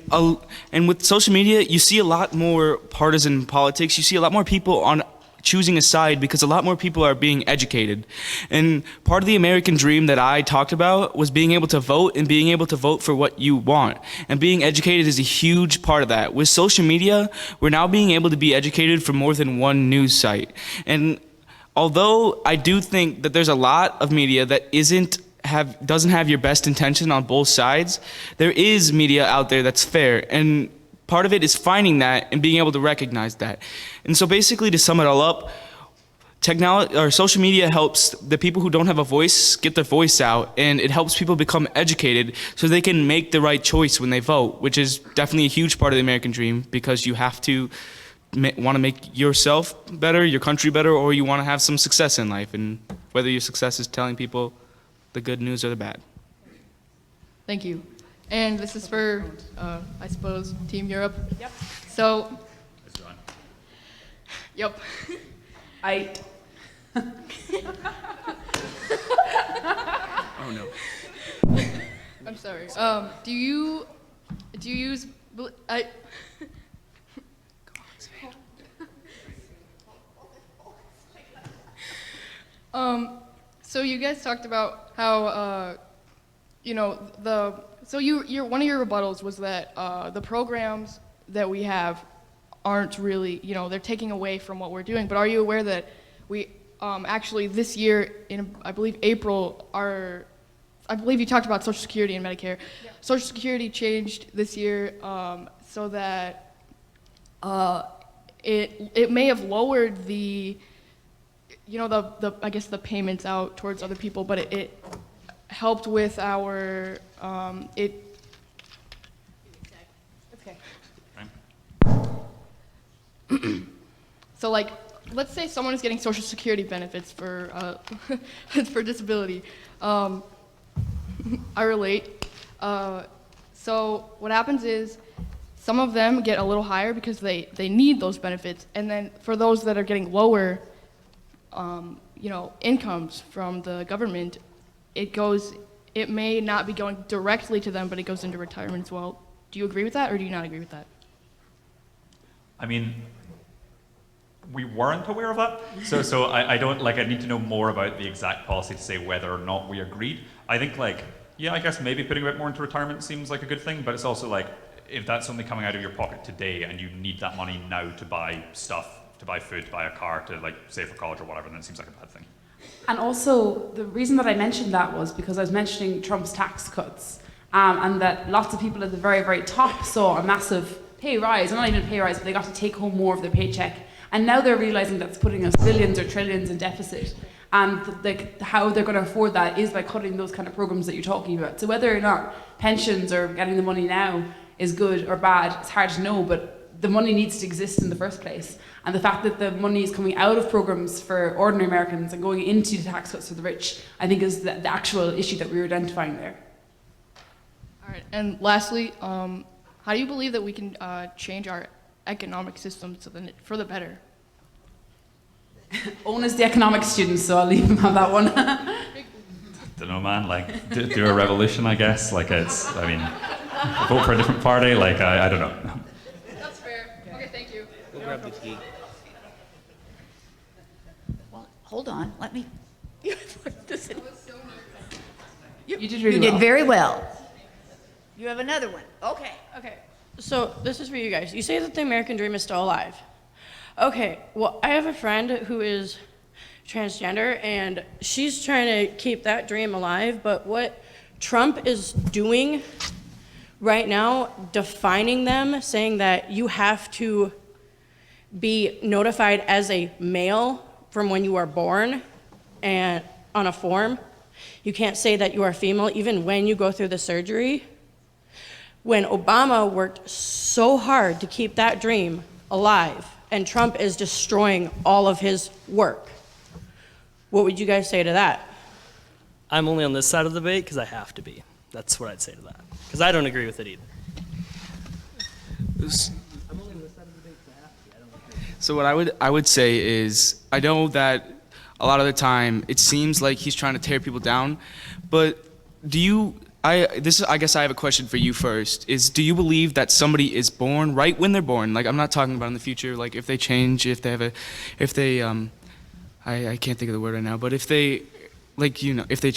with social media, you see a lot more partisan politics. You see a lot more people on choosing a side, because a lot more people are being educated. And part of the American dream that I talked about was being able to vote, and being able to vote for what you want. And being educated is a huge part of that. With social media, we're now being able to be educated from more than one news site. And although I do think that there's a lot of media that doesn't have your best intention on both sides, there is media out there that's fair. And part of it is finding that and being able to recognize that. And so basically, to sum it all up, technology or social media helps the people who don't have a voice get their voice out, and it helps people become educated so they can make the right choice when they vote, which is definitely a huge part of the American dream, because you have to want to make yourself better, your country better, or you want to have some success in life, and whether your success is telling people the good news or the bad. Thank you. And this is for, I suppose, Team Europe. Yep. So. Yep. Oh no. I'm sorry. Do you use So you guys talked about how one of your rebuttals was that the programs that we have aren't really, they're taking away from what we're doing. But are you aware that we actually this year in, I believe, April, I believe you talked about Social Security and Medicare. Yeah. Social Security changed this year so that it may have lowered the I guess the payments out towards other people, but it helped with our So like, let's say someone is getting Social Security benefits for for disability. I relate. So what happens is some of them get a little higher because they need those benefits, and then for those that are getting lower, incomes from the government, it may not be going directly to them, but it goes into retirement as well. Do you agree with that, or do you not agree with that? I mean, we weren't aware of that, so I don't, like, I need to know more about the exact policy to say whether or not we agreed. I think, like, yeah, I guess maybe putting a bit more into retirement seems like a good thing, but it's also like, if that's only coming out of your pocket today and you need that money now to buy stuff, to buy food, to buy a car, to like save for college or whatever, then it seems like a bad thing. And also, the reason that I mentioned that was because I was mentioning Trump's tax cuts, and that lots of people at the very, very top saw a massive pay rise, not even a pay rise, but they got to take home more of their paycheck. And now they're realizing that's putting us billions or trillions in deficit. And how they're going to afford that is by cutting those kind of programs that you're talking about. So whether or not pensions or getting the money now is good or bad, it's hard to know, but the money needs to exist in the first place. And the fact that the money is coming out of programs for ordinary Americans and going into the tax cuts for the rich, I think is the actual issue that we're identifying there. All right, and lastly, how do you believe that we can change our economic system for the better? Owen is the economics student, so I'll leave him have that one. Don't know, man, like, do a revolution, I guess. Like, it's, I mean, vote for a different party, like, I don't know. That's fair. Okay, thank you. We'll grab the key. Well, hold on, let me. You did really You did well. very well. You have another one. Okay. Okay, so this is for you guys. You say that the American dream is still alive. Okay, well, I have a friend who is transgender, and she's trying to keep that dream alive, but what Trump is doing right now, defining them, saying that you have to be notified as a male from when you are born and on a form. You can't say that you are female even when you go through the surgery. When Obama worked so hard to keep that dream alive, and Trump is destroying all of his work. What would you guys say to that? I'm only on this side of the debate because I have to be. That's what I'd say to that. Because I don't agree with it either. So what I would say is, I know that a lot of the time it seems like he's trying to tear people down, but I guess I have a question for you first, is do you believe that somebody is born right when they're born? Like, I'm not talking about in the future, like if they change, I can't think of the word right now, but if they, like, if they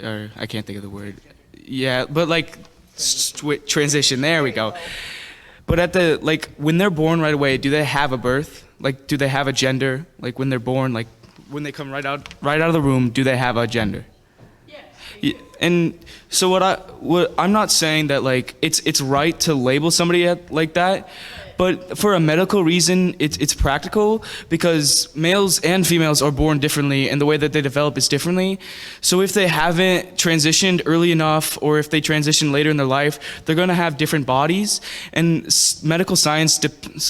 or I can't think of the word. Yeah, but like transition, there we go. But when they're born right away, do they have a birth? Like, do they have a gender? Like when they're born, like when they come right out of the womb, do they have a gender? Yeah, and so what I'm not saying that like it's right to label somebody like that, but for a medical reason, it's practical because males and females are born differently, and the way that they develop is differently. So if they haven't transitioned early enough, or if they transition later in their life, they're going to have different bodies. And medical science,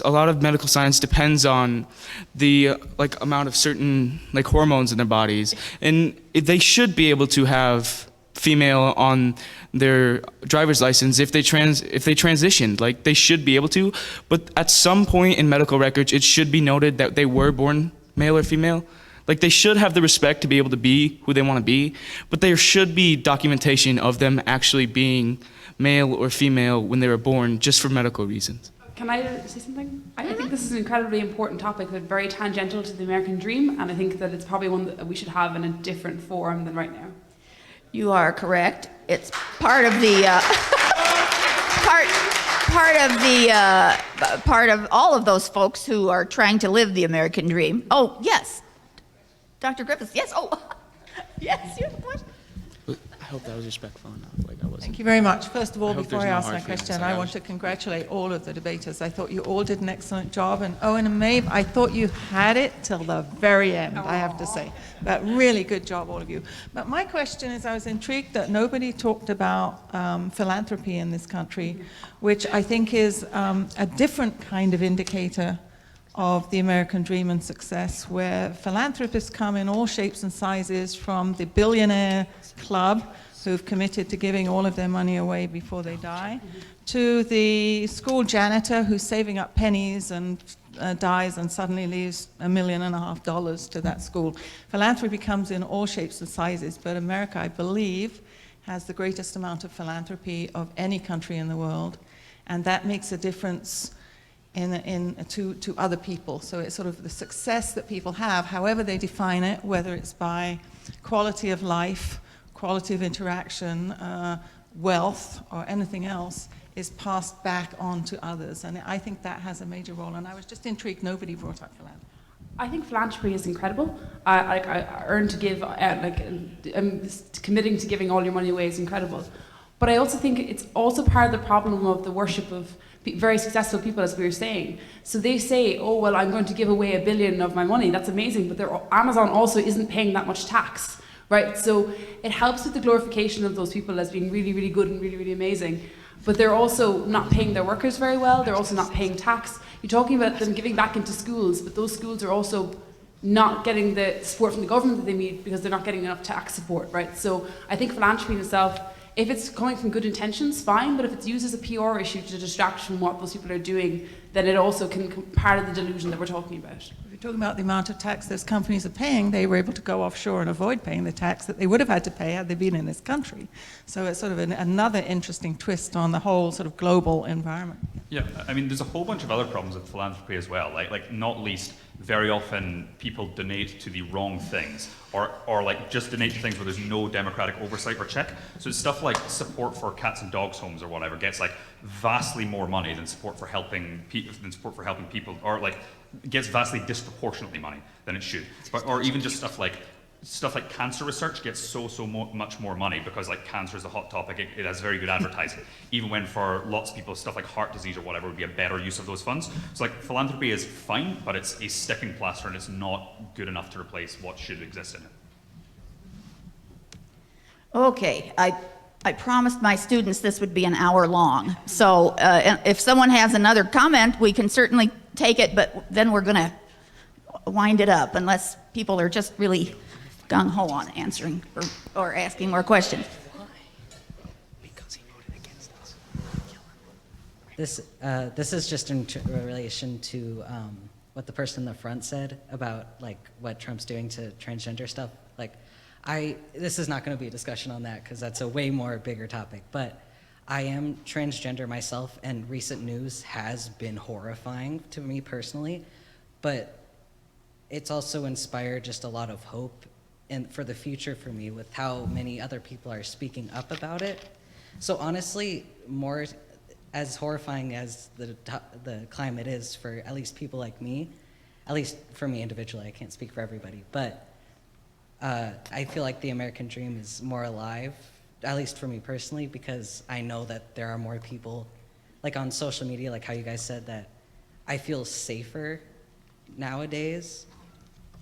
a lot of medical science depends on the amount of certain hormones in their bodies, and they should be able to have female on their driver's license if they transitioned. Like, they should be able to, but at some point in medical records it should be noted that they were born male or female. Like, they should have the respect to be able to be who they want to be, but there should be documentation of them actually being male or female when they were born, just for medical reasons. Can I say something? I think this is an incredibly important topic, but very tangential to the American dream, and I think that it's probably one that we should have in a different forum than right now. You are correct. It's part of the part of all of those folks who are trying to live the American dream. Oh, yes. Dr. Griffiths, yes. Oh, yes, you have a question. I hope that was respectful enough. Like, I wasn't. Thank you very much. First of all, I hope before there's I no ask hard my feelings. question, I I want to congratulate all of the debaters. I thought you all did an excellent job, and Owen and Maeve, I thought you had it till the very end, I have to say. But really good job, all of you. But my question is, I was intrigued that nobody talked about philanthropy in this country, which I think is a different kind of indicator of the American dream and success, where philanthropists come in all shapes and sizes, from the billionaire club who've committed to giving all of their money away before they die, to the school janitor who's saving up pennies and dies and suddenly leaves $1.5 million to that school. Philanthropy comes in all shapes and sizes, but America, I believe, has the greatest amount of philanthropy of any country in the world, and that makes a difference to other people. So it's sort of the success that people have, however they define it, whether it's by quality of life, quality of interaction, wealth, or anything else, is passed back on to others. And I think that has a major role. And I was just intrigued nobody brought up philanthropy. I think philanthropy is incredible. I earn to give, committing to giving all your money away is incredible. But I also think it's also part of the problem of the worship of very successful people, as we were saying. So they say, oh, well, I'm going to give away $1 billion of my money. That's amazing. But Amazon also isn't paying that much tax, right? So it helps with the glorification of those people as being really, really good and really, really amazing. But they're also not paying their workers very well. They're also not paying tax. You're talking about them giving back into schools, but those schools are also not getting the support from the government that they need because they're not getting enough tax support, right? So I think philanthropy in itself, if it's coming from good intentions, fine, but if it's used as a PR issue to distract from what those people are doing, then it also can be part of the delusion that we're talking about. If you're talking about the amount of tax those companies are paying, they were able to go offshore and avoid paying the tax that they would have had to pay had they been in this country. So it's sort of another interesting twist on the whole sort of global environment. Yeah, I mean, there's a whole bunch of other problems with philanthropy as well. Like not least, very often people donate to the wrong things, or like just donate to things where there's no democratic oversight or check. So it's stuff like support for cats and dogs homes or whatever gets like vastly more money than support for helping people, or like gets vastly disproportionately money than it should. Or even just stuff like cancer research gets much more money because like cancer is a hot topic. It has very good advertising, even when for lots of people stuff like heart disease or whatever would be a better use of those funds. So like philanthropy is fine, but it's a sticking plaster and it's not good enough to replace what should exist in it. Okay, I promised my students this would be an hour long. So if someone has another comment, we can certainly take it, but then we're going to wind it up unless people are just really gung-ho on answering or asking more questions. Because he voted against us. This is just in relation to what the person in the front said about like what Trump's doing to transgender stuff. Like, this is not going to be a discussion on that because that's a way more bigger topic. But I am transgender myself, and recent news has been horrifying to me personally. But it's also inspired just a lot of hope and for the future for me with how many other people are speaking up about it. So honestly, more as horrifying as the climate is for at least people like me, at least for me individually, I can't speak for everybody, but I feel like the American dream is more alive, at least for me personally, because I know that there are more people, like on social media, like how you guys said, that I feel safer nowadays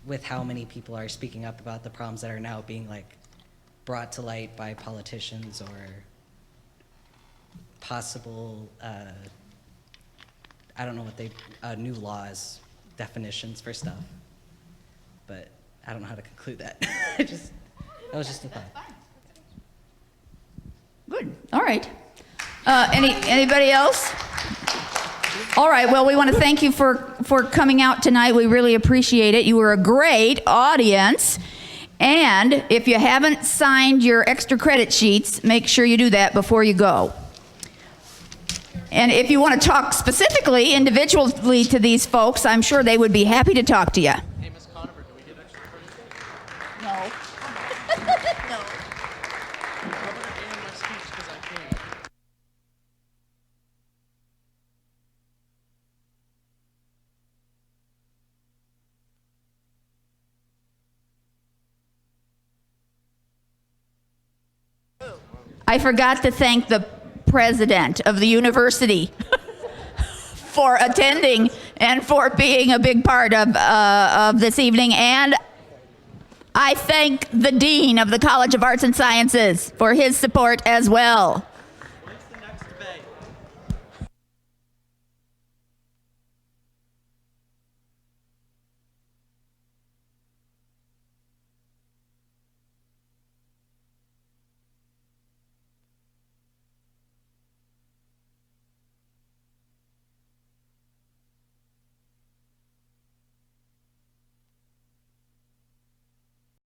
with how many people are speaking up about the problems that are now being like brought to light by politicians or possible, I don't know what new laws, definitions for stuff, but I don't know how to conclude that. That was just a thought. Good, all right. Anybody else? All right, well, we want to thank you for coming out tonight. We really appreciate it. You were a great audience. And if you haven't signed your extra credit sheets, make sure you do that before you go. And if you want to talk specifically, individually to these folks, I'm sure they would be happy to talk to you. Hey, Ms. Conover, do we get extra credit? No. No. I'm going to end my speech because I can. I forgot to thank the president of the university for attending and for being a big part of this evening. And I thank the dean of the College of Arts and Sciences for his support as well.